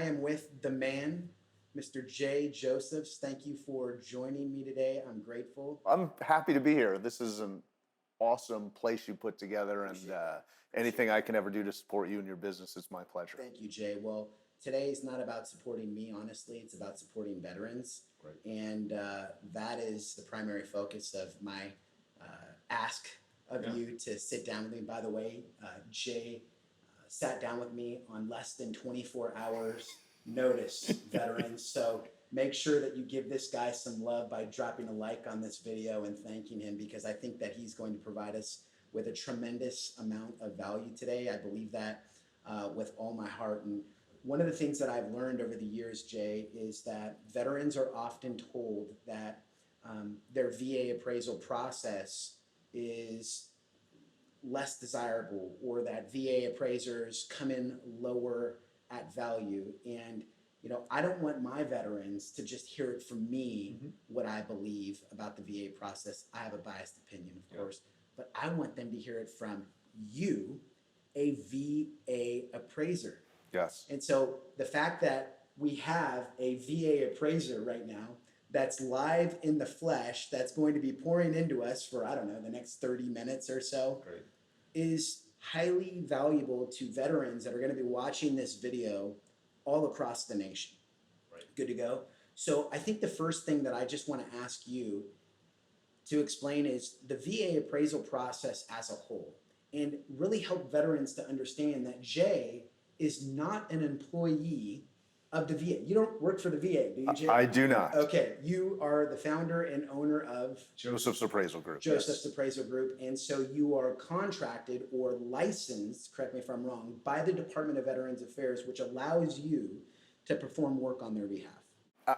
am with the man, Mr. Jay Josephs. Thank you for joining me today. I'm grateful. I'm happy to be here. This is an awesome place you put together, and anything I can ever do to support you and your business is my pleasure. Thank you, Jay. Well, today is not about supporting me, honestly. It's about supporting veterans. Right. And that is the primary focus of my ask of you to sit down with me. By the way, Jay sat down with me on less than 24 hours notice, veterans. So make sure that you give this guy some love by dropping a like on this video and thanking him, because I think that he's going to provide us with a tremendous amount of value today. I believe that with all my heart. And one of the things that I've learned over the years, Jay, is that veterans are often told that their VA appraisal process is less desirable, or that VA appraisers come in lower at value. And I don't want my veterans to just hear it from me, what I believe about the VA process. I have a biased opinion, of course, but I want them to hear it from you, a VA appraiser. Yes. And so the fact that we have a VA appraiser right now that's live in the flesh, that's going to be pouring into us for, I don't know, the next 30 minutes or so, Great. is highly valuable to veterans that are going to be watching this video all across the nation. Right. Good to go. So I think the first thing that I just want to ask you to explain is the VA appraisal process as a whole, and really help veterans to understand that Jay is not an employee of the VA. You don't work for the VA, do you, Jay? I do not. Okay, you are the founder and owner of Joseph's Appraisal Group. Joseph's Appraisal Group, and so you are contracted or licensed, correct me if I'm wrong, by the Department of Veterans Affairs, which allows you to perform work on their behalf.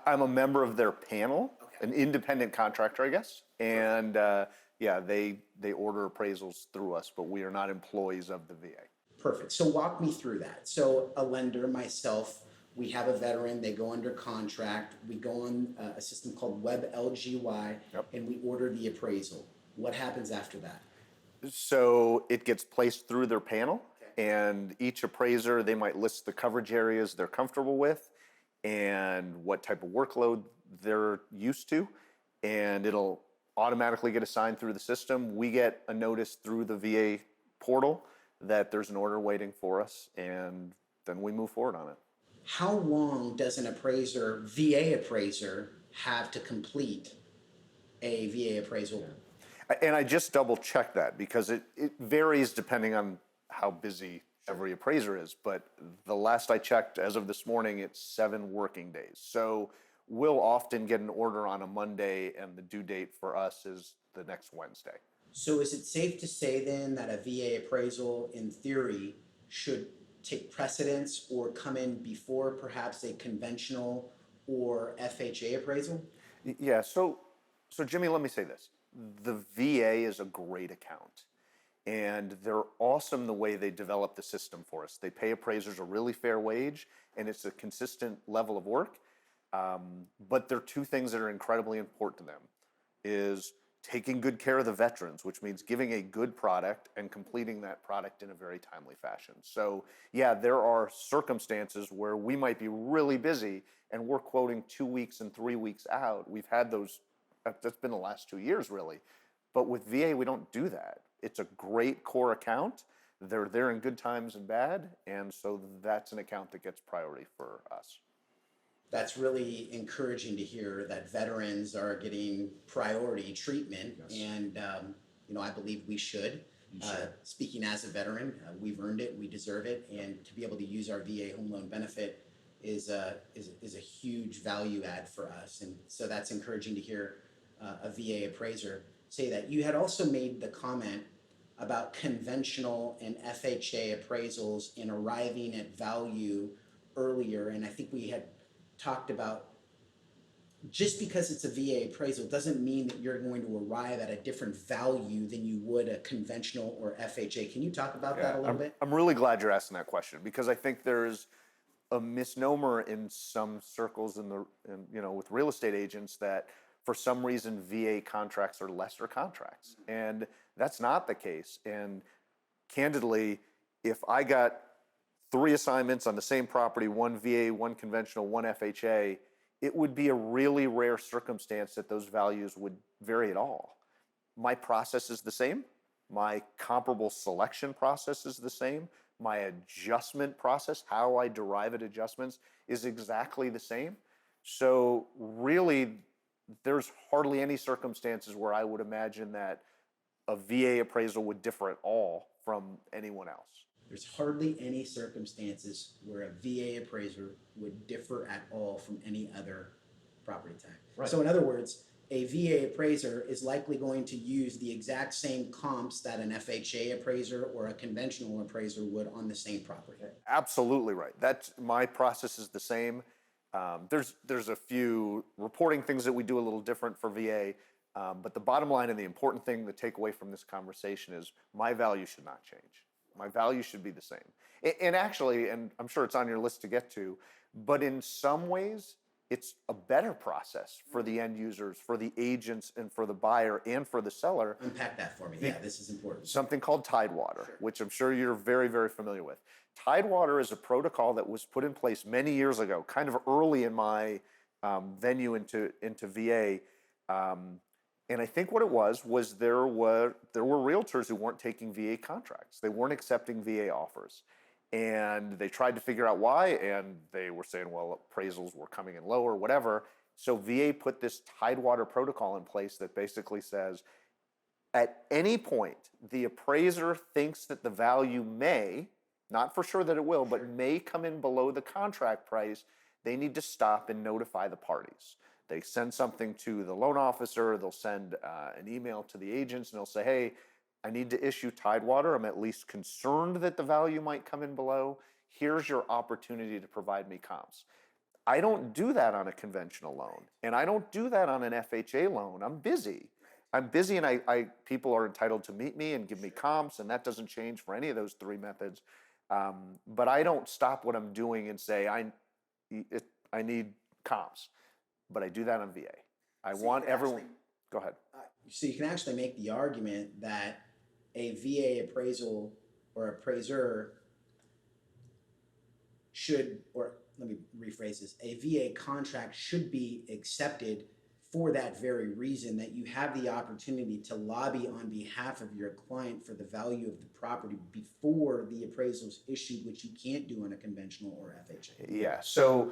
I'm a member of their panel, an independent contractor, I guess, and they order appraisals through us, but we are not employees of the VA. Perfect. So walk me through that. So a lender, myself, we have a veteran, they go under contract, we go on a system called WebLGY, and we order the appraisal. What happens after that? So it gets placed through their panel, and each appraiser, they might list the coverage areas they're comfortable with and what type of workload they're used to, and it'll automatically get assigned through the system. We get a notice through the VA portal that there's an order waiting for us, and then we move forward on it. How long does an appraiser, VA appraiser, have to complete a VA appraisal? And I just double checked that, because it varies depending on how busy every appraiser is. But the last I checked, as of this morning, it's 7 working days. So we'll often get an order on a Monday, and the due date for us is the next Wednesday. So is it safe to say then that a VA appraisal, in theory, should take precedence or come in before perhaps a conventional or FHA appraisal? Yeah, so Jimmy, let me say this. The VA is a great account, and they're awesome the way they develop the system for us. They pay appraisers a really fair wage, and it's a consistent level of work. But there are 2 things that are incredibly important to them, is taking good care of the veterans, which means giving a good product and completing that product in a very timely fashion. So yeah, there are circumstances where we might be really busy and we're quoting 2 weeks and 3 weeks out. We've had those, that's been the last 2 years really. But with VA, we don't do that. It's a great core account. They're there in good times and bad. And so that's an account that gets priority for us. That's really encouraging to hear that veterans are getting priority treatment. Yes. And, I believe we should. Speaking as a veteran, we've earned it, we deserve it. And to be able to use our VA home loan benefit is a huge value add for us. And so that's encouraging to hear a VA appraiser say that. You had also made the comment about conventional and FHA appraisals and arriving at value earlier. And I think we had talked about, just because it's a VA appraisal doesn't mean that you're going to arrive at a different value than you would a conventional or FHA. Can you talk about that a little bit? I'm really glad you're asking that question, because I think there's a misnomer in some circles with real estate agents that for some reason VA contracts are lesser contracts, and that's not the case. And candidly, if I got 3 assignments on the same property, 1 VA, 1 conventional, 1 FHA, it would be a really rare circumstance that those values would vary at all. My process is the same. My comparable selection process is the same. My adjustment process, how I derive at adjustments, is exactly the same. So really, there's hardly any circumstances where I would imagine that a VA appraisal would differ at all from anyone else. There's hardly any circumstances where a VA appraiser would differ at all from any other property type. Right. So in other words, a VA appraiser is likely going to use the exact same comps that an FHA appraiser or a conventional appraiser would on the same property. Absolutely right. That's my process is the same. There's a few reporting things that we do a little different for VA, but the bottom line and the important thing to take away from this conversation is my value should not change. My value should be the same. And actually, and I'm sure it's on your list to get to, but in some ways, it's a better process for the end users, for the agents, and for the buyer, and for the seller. Unpack that for me. Yeah, this is important. Something called Tidewater, Sure. which I'm sure you're very, very familiar with. Tidewater is a protocol that was put in place many years ago, kind of early in my venue into VA. And I think what it was there were realtors who weren't taking VA contracts. They weren't accepting VA offers. And they tried to figure out why, and they were saying, well, appraisals were coming in lower, whatever. So VA put this Tidewater Protocol in place that basically says, at any point, the appraiser thinks that the value may, not for sure that it will, but may come in below the contract price, they need to stop and notify the parties. They send something to the loan officer, they'll send an email to the agents, and they'll say, hey, I need to issue Tidewater. I'm at least concerned that the value might come in below. Here's your opportunity to provide me comps. I don't do that on a conventional loan, and I don't do that on an FHA loan. I'm busy, and I people are entitled to meet me and give me comps, and that doesn't change for any of those 3 methods. But I don't stop what I'm doing and say, I need comps. But I do that on VA. I want everyone. Go ahead. So you can actually make the argument that a VA appraisal or appraiser should, or let me rephrase this, a VA contract should be accepted for that very reason, that you have the opportunity to lobby on behalf of your client for the value of the property before the appraisal is issued, which you can't do on a conventional or FHA. Yeah, so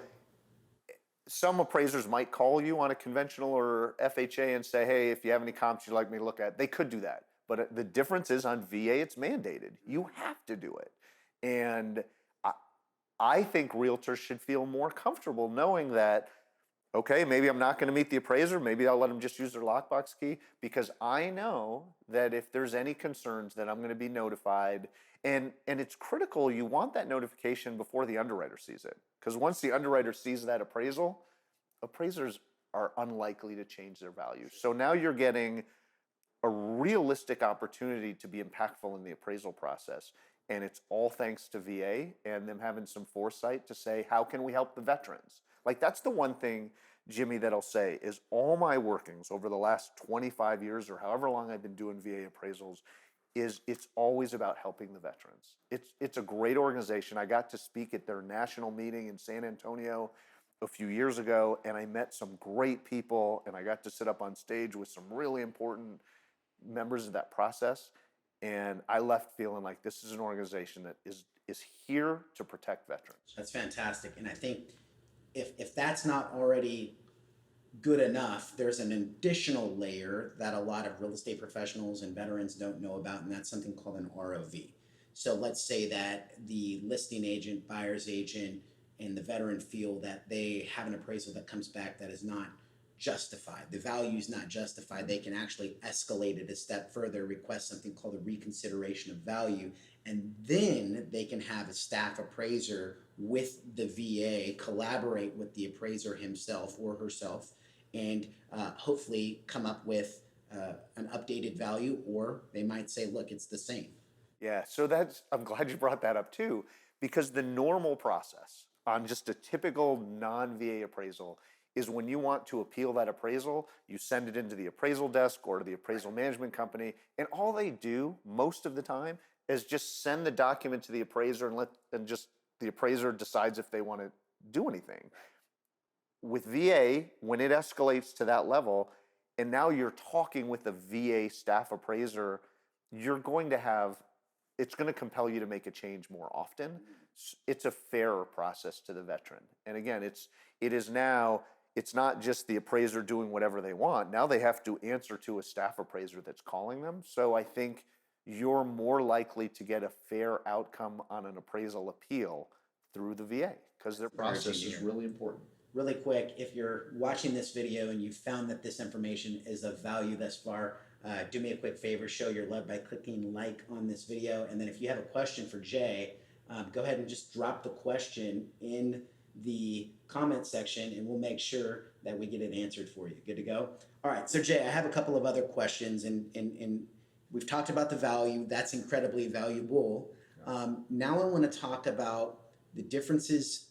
some appraisers might call you on a conventional or FHA and say, hey, if you have any comps you'd like me to look at, they could do that. But the difference is on VA, it's mandated. You have to do it. And I think realtors should feel more comfortable knowing that, okay, maybe I'm not going to meet the appraiser. Maybe I'll let them just use their lockbox key, because I know that if there's any concerns that I'm going to be notified. And it's critical, you want that notification before the underwriter sees it. Because once the underwriter sees that appraisal, appraisers are unlikely to change their value. So now you're getting a realistic opportunity to be impactful in the appraisal process. And it's all thanks to VA and them having some foresight to say, how can we help the veterans? Like, that's the one thing, Jimmy, that I'll say is all my workings over the last 25 years or however long I've been doing VA appraisals is it's always about helping the veterans. It's a great organization. I got to speak at their national meeting in San Antonio a few years ago, and I met some great people, and I got to sit up on stage with some really important members of that process. And I left feeling like this is an organization that is here to protect veterans. That's fantastic. And I think if that's not already good enough, there's an additional layer that a lot of real estate professionals and veterans don't know about, and that's something called an ROV. So let's say that the listing agent, buyer's agent, and the veteran feel that they have an appraisal that comes back that is not justified. The value is not justified. They can actually escalate it a step further, request something called a reconsideration of value, and then they can have a staff appraiser with the VA collaborate with the appraiser himself or herself, and hopefully come up with an updated value, or they might say, look, it's the same. Yeah, so I'm glad you brought that up too, because the normal process on just a typical non-VA appraisal is when you want to appeal that appraisal, you send it into the appraisal desk or to the appraisal management company, and all they do most of the time is just send the document to the appraiser and just the appraiser decides if they want to do anything. With VA, when it escalates to that level, and now you're talking with a VA staff appraiser, you're going to have, it's going to compel you to make a change more often. It's a fairer process to the veteran. And again, it is now, it's not just the appraiser doing whatever they want. Now they have to answer to a staff appraiser that's calling them. So I think you're more likely to get a fair outcome on an appraisal appeal through the VA because their process is really important. Really quick, if you're watching this video and you found that this information is of value thus far, do me a quick favor, show your love by clicking like on this video. And then if you have a question for Jay, go ahead and just drop the question in the comment section and we'll make sure that we get it answered for you. Good to go? All right, so Jay, I have a couple of other questions and we've talked about the value. That's incredibly valuable. Now I want to talk about the differences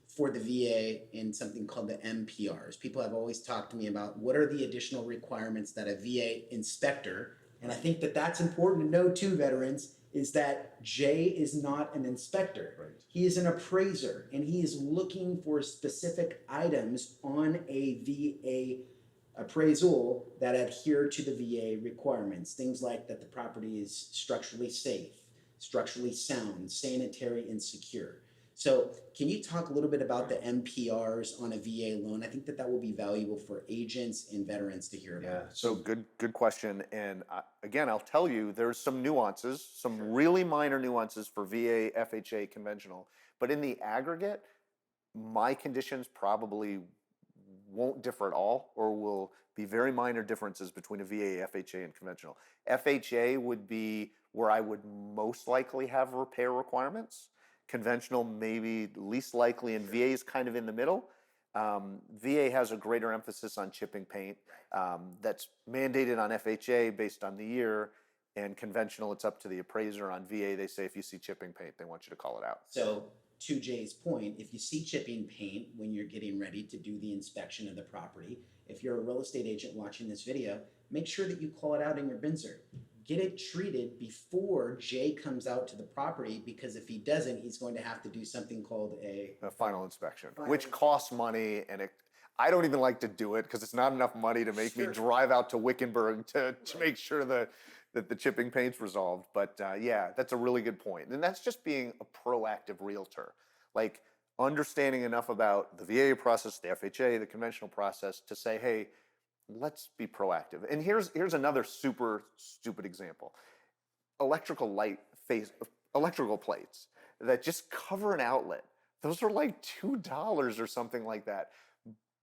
for the VA in something called the MPRs. People have always talked to me about what are the additional requirements that a VA inspector, and I think that that's important to know too, veterans, is that Jay is not an inspector. Right. He is an appraiser, and he is looking for specific items on a VA appraisal that adhere to the VA requirements. Things like that the property is structurally safe, structurally sound, sanitary, and secure. So can you talk a little bit about the MPRs on a VA loan? I think that will be valuable for agents and veterans to hear about. Yeah, so good question. And again, I'll tell you, there's some nuances, some really minor nuances for VA, FHA, conventional. But in the aggregate, my conditions probably won't differ at all or will be very minor differences between a VA, FHA, and conventional. FHA would be where I would most likely have repair requirements. Conventional maybe least likely, and VA is kind of in the middle. VA has a greater emphasis on chipping paint. That's mandated on FHA based on the year, and conventional, it's up to the appraiser. On VA, they say if you see chipping paint, they want you to call it out. So to Jay's point, if you see chipping paint when you're getting ready to do the inspection of the property, if you're a real estate agent watching this video, make sure that you call it out in your BINSER. Get it treated before Jay comes out to the property, because if he doesn't, he's going to have to do something called a final inspection, which costs money, and I don't even like to do it because it's not enough money to make me drive out to Wickenburg to make sure that the chipping paint's resolved. But yeah, that's a really good point. And that's just being a proactive realtor, like understanding enough about the VA process, the FHA, the conventional process to say, hey, let's be proactive. And here's another super stupid example. Electrical plates that just cover an outlet. Those are like $2 or something like that.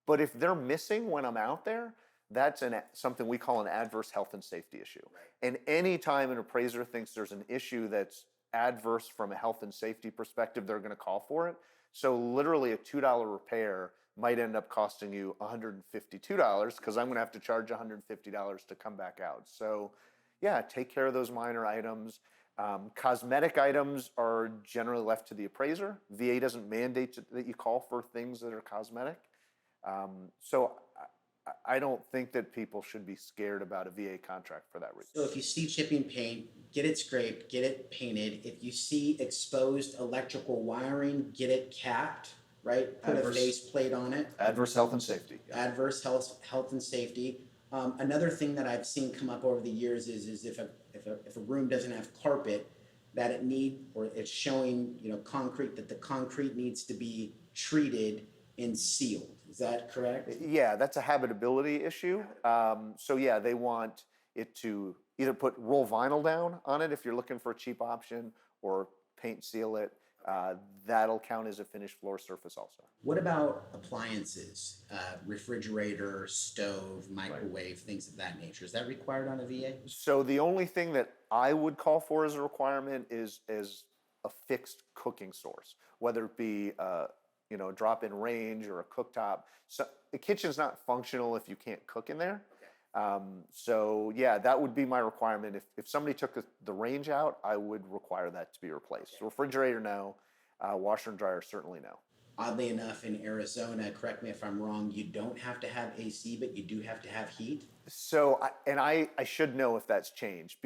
But if they're missing when I'm out there, that's something we call an adverse health and safety issue. Right. And anytime an appraiser thinks there's an issue that's adverse from a health and safety perspective, they're going to call for it. So literally a $2 repair might end up costing you $152 because I'm going to have to charge $150 to come back out. So yeah, take care of those minor items. Cosmetic items are generally left to the appraiser. VA doesn't mandate that you call for things that are cosmetic. So I don't think that people should be scared about a VA contract for that reason. So if you see chipping paint, get it scraped, get it painted. If you see exposed electrical wiring, get it capped, right? Put a face plate on it. Adverse health and safety. Yeah. Adverse health and safety. Another thing that I've seen come up over the years is if a room doesn't have carpet, that it's showing, concrete, that the concrete needs to be treated and sealed. Is that correct? Yeah, that's a habitability issue. So yeah, they want it to either roll vinyl down on it if you're looking for a cheap option, or paint seal it. That'll count as a finished floor surface also. What about appliances? Refrigerator, stove, microwave, things of that nature. Is that required on a VA? So the only thing that I would call for as a requirement is a fixed cooking source, whether it be drop-in range or a cooktop. So the kitchen's not functional if you can't cook in there. So yeah, that would be my requirement. If somebody took the range out, I would require that to be replaced. Okay. Refrigerator, no. Washer and dryer, certainly no. Oddly enough, in Arizona, correct me if I'm wrong, you don't have to have AC, but you do have to have heat. So, I should know if that's changed.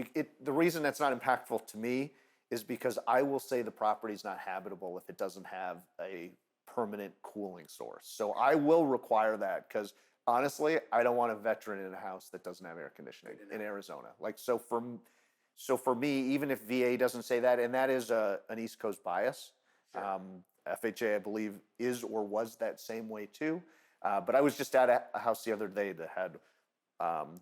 The reason that's not impactful to me is because I will say the property's not habitable if it doesn't have a permanent cooling source. So I will require that because honestly, I don't want a veteran in a house that doesn't have air conditioning in Arizona. Like, so for me, even if VA doesn't say that, and that is an East Coast bias, Sure. FHA, I believe, is or was that same way too. But I was just at a house the other day that had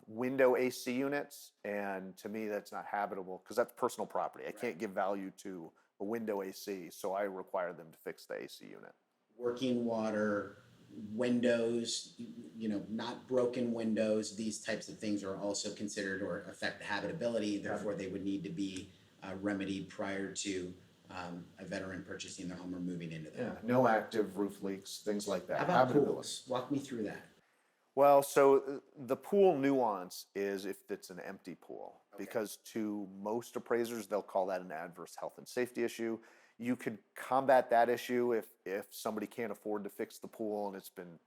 window AC units, and to me, that's not habitable because that's personal property. I can't give value to a window AC, so I require them to fix the AC unit. Working water, windows, not broken windows, these types of things are also considered or affect the habitability. Therefore, they would need to be remedied prior to a veteran purchasing their home or moving into their home. No active roof leaks, things like that. How about pools? Walk me through that. Well, so the pool nuance is if it's an empty pool, because to most appraisers, they'll call that an adverse health and safety issue. You could combat that issue if somebody can't afford to fix the pool and it's been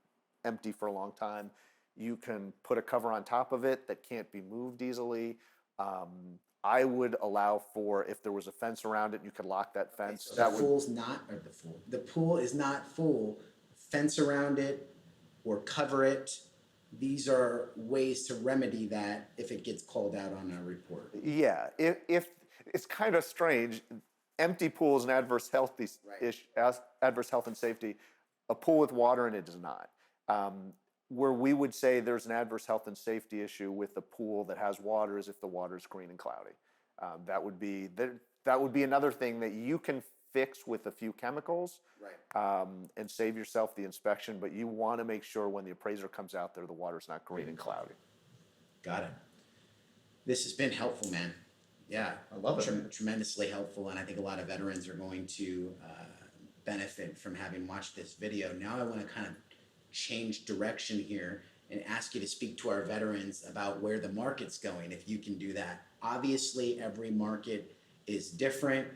empty for a long time. You can put a cover on top of it that can't be moved easily. I would allow for, if there was a fence around it, you could lock that fence. So the pool is not full. Fence around it or cover it. These are ways to remedy that if it gets called out on a report. Yeah, if it's kind of strange. Empty pool is an adverse health adverse health and safety. A pool with water in it does not. Where we would say there's an adverse health and safety issue with a pool that has water is if the water is green and cloudy. That would be another thing that you can fix with a few chemicals, and save yourself the inspection. But you want to make sure when the appraiser comes out there, the water's not green and cloudy. Got it. This has been helpful, man. Yeah, I love it. Tremendously helpful, and I think a lot of veterans are going to benefit from having watched this video. Now I want to kind of change direction here and ask you to speak to our veterans about where the market's going, if you can do that. Obviously, every market is different,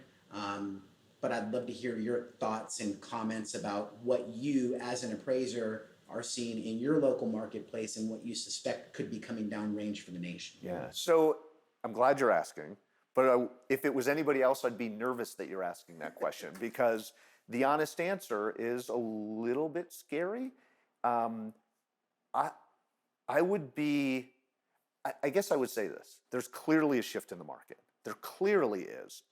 but I'd love to hear your thoughts and comments about what you, as an appraiser, are seeing in your local marketplace and what you suspect could be coming downrange for the nation. Yeah, so I'm glad you're asking, but if it was anybody else, I'd be nervous that you're asking that question because the honest answer is a little bit scary. I guess I would say this. There's clearly a shift in the market. There clearly is.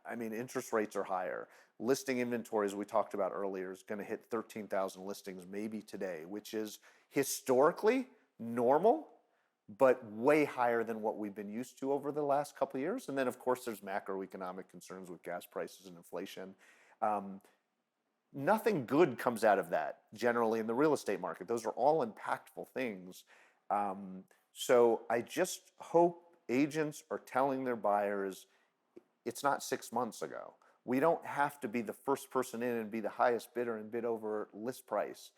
I mean, interest rates are higher. Listing inventory, as we talked about earlier, is going to hit 13,000 listings maybe today, which is historically normal, but way higher than what we've been used to over the last couple of years. And then, of course, there's macroeconomic concerns with gas prices and inflation. Nothing good comes out of that generally in the real estate market. Those are all impactful things. So I just hope agents are telling their buyers it's not 6 months ago. We don't have to be the first person in and be the highest bidder and bid over list price.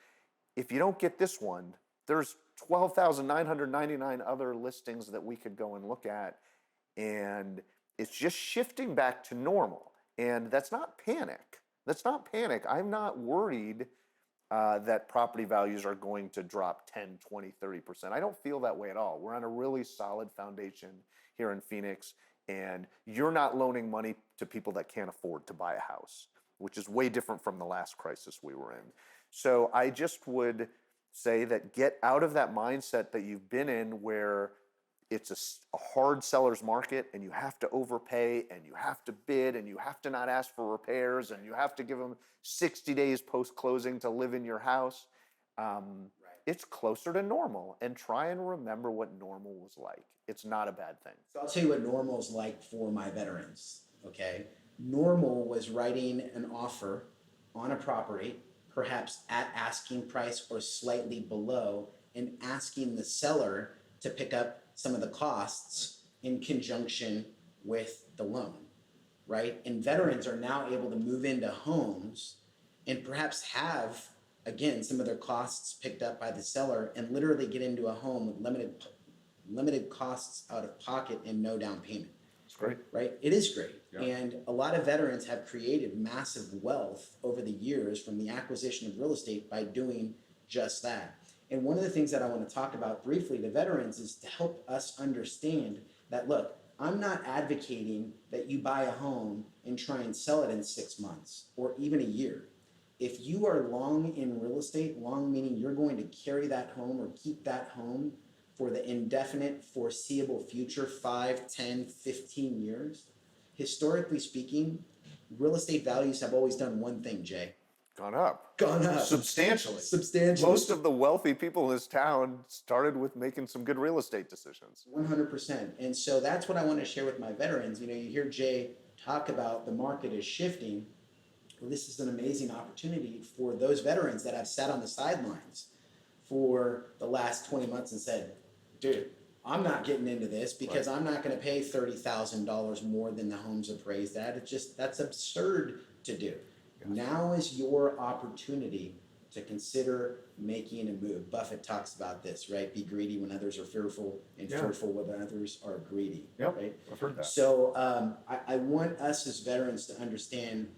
If you don't get this one, there's 12,999 other listings that we could go and look at. And it's just shifting back to normal. And that's not panic. That's not panic. I'm not worried that property values are going to drop 10, 20, 30%. I don't feel that way at all. We're on a really solid foundation here in Phoenix, and you're not loaning money to people that can't afford to buy a house, which is way different from the last crisis we were in. So I just would say that get out of that mindset that you've been in where it's a hard seller's market and you have to overpay and you have to bid and you have to not ask for repairs and you have to give them 60 days post-closing to live in your house. It's closer to normal, and try and remember what normal was like. It's not a bad thing. So I'll tell you what normal's like for my veterans, okay? Normal was writing an offer on a property, perhaps at asking price or slightly below, and asking the seller to pick up some of the costs in conjunction with the loan, right? And veterans are now able to move into homes and perhaps have, again, some of their costs picked up by the seller and literally get into a home with limited costs out of pocket and no down payment. It's great. Right? It is great. Yeah. And a lot of veterans have created massive wealth over the years from the acquisition of real estate by doing just that. And one of the things that I want to talk about briefly to veterans is to help us understand that, look, I'm not advocating that you buy a home and try and sell it in 6 months or even a year. If you are long in real estate, long meaning you're going to carry that home or keep that home for the indefinite foreseeable future, 5, 10, 15 years, historically speaking, real estate values have always done one thing, Jay. Gone up. Gone up. Substantially. Substantially. Most of the wealthy people in this town started with making some good real estate decisions. 100%. And so that's what I want to share with my veterans. You know, you hear Jay talk about the market is shifting. Well, this is an amazing opportunity for those veterans that have sat on the sidelines for the last 20 months and said, dude, I'm not getting into this because I'm not going to pay $30,000 more than the home's appraised at. It's just, that's absurd to do. Now is your opportunity to consider making a move. Buffett talks about this, right? Be greedy when others are fearful and fearful when others are greedy, right? I've heard that. So I want us as veterans to understand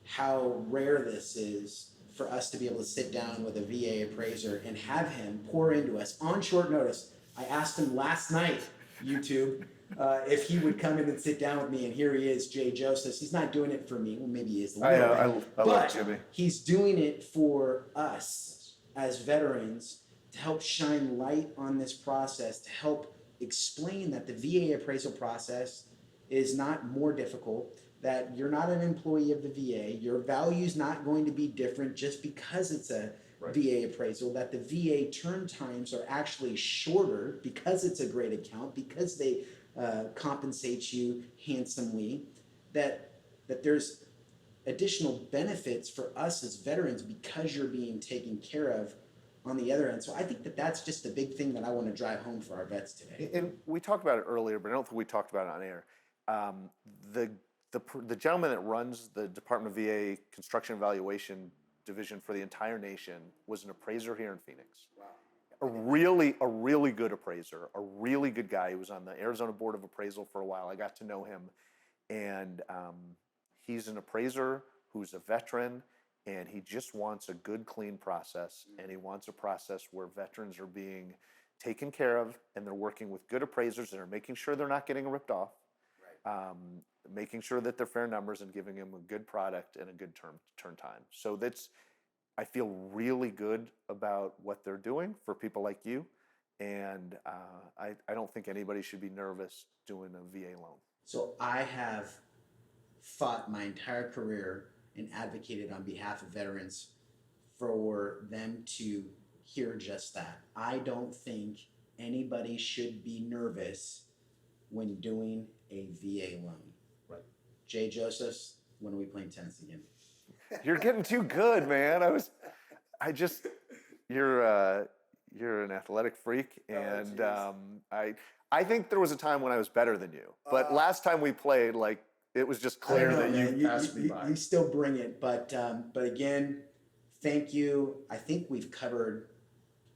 how rare this is for us to be able to sit down with a VA appraiser and have him pour into us on short notice. I asked him last night, YouTube, if he would come in and sit down with me, and here he is, Jay Joseph. He's not doing it for me. Well, maybe he is a little bit. I love Jimmy. He's doing it for us as veterans to help shine light on this process, to help explain that the VA appraisal process is not more difficult, that you're not an employee of the VA, your value's not going to be different just because it's a VA appraisal, that the VA turn times are actually shorter because it's a great account, because they compensate you handsomely, that there's additional benefits for us as veterans because you're being taken care of on the other end. So I think that that's just the big thing that I want to drive home for our vets today. And we talked about it earlier, but I don't think we talked about it on air. The gentleman that runs the Department of VA Construction and Valuation division for the entire nation was an appraiser here in Phoenix. Wow. A really good appraiser, a really good guy. He was on the Arizona Board of Appraisal for a while. I got to know him, and he's an appraiser who's a veteran, and he just wants a good, clean process, and he wants a process where veterans are being taken care of, and they're working with good appraisers that are making sure they're not getting ripped off, making sure that they're fair numbers and giving them a good product and a good turn time. So I feel really good about what they're doing for people like you, and I don't think anybody should be nervous doing a VA loan. So I have fought my entire career and advocated on behalf of veterans for them to hear just that. I don't think anybody should be nervous when doing a VA loan. Right. Jay Josephs, when are we playing tennis again? You're getting too good, man. You're an athletic freak, and I think there was a time when I was better than you. But last time we played, like, it was just clear that you passed me by. You still bring it, but again, thank you. I think we've covered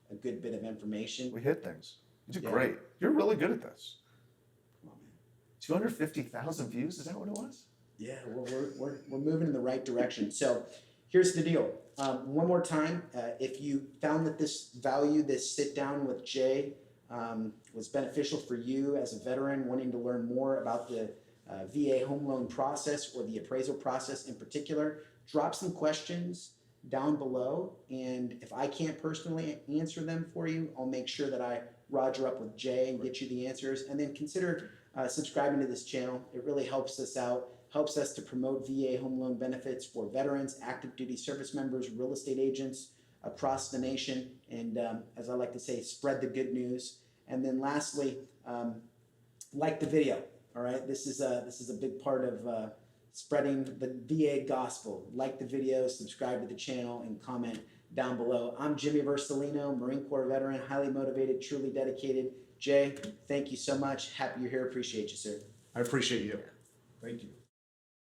a good bit of information. We hit things. You did great. You're really good at this. Come on, man. 250,000 views, is that what it was? Yeah, we're moving in the right direction. So here's the deal. One more time, if you found that this sit down with Jay was beneficial for you as a veteran wanting to learn more about the VA home loan process or the appraisal process in particular, drop some questions down below. And if I can't personally answer them for you, I'll make sure that I roger up with Jay and get you the answers. And then consider subscribing to this channel. It really helps us out. Helps us to promote VA home loan benefits for veterans, active duty service members, real estate agents across the nation, and as I like to say, spread the good news. And then lastly, like the video. All right, this is a big part of spreading the VA gospel. Like the video, subscribe to the channel, and comment down below. I'm Jimmy Vercellino, Marine Corps veteran, highly motivated, truly dedicated. Jay, thank you so much. Happy you're here. Appreciate you, sir. I appreciate you. Thank you.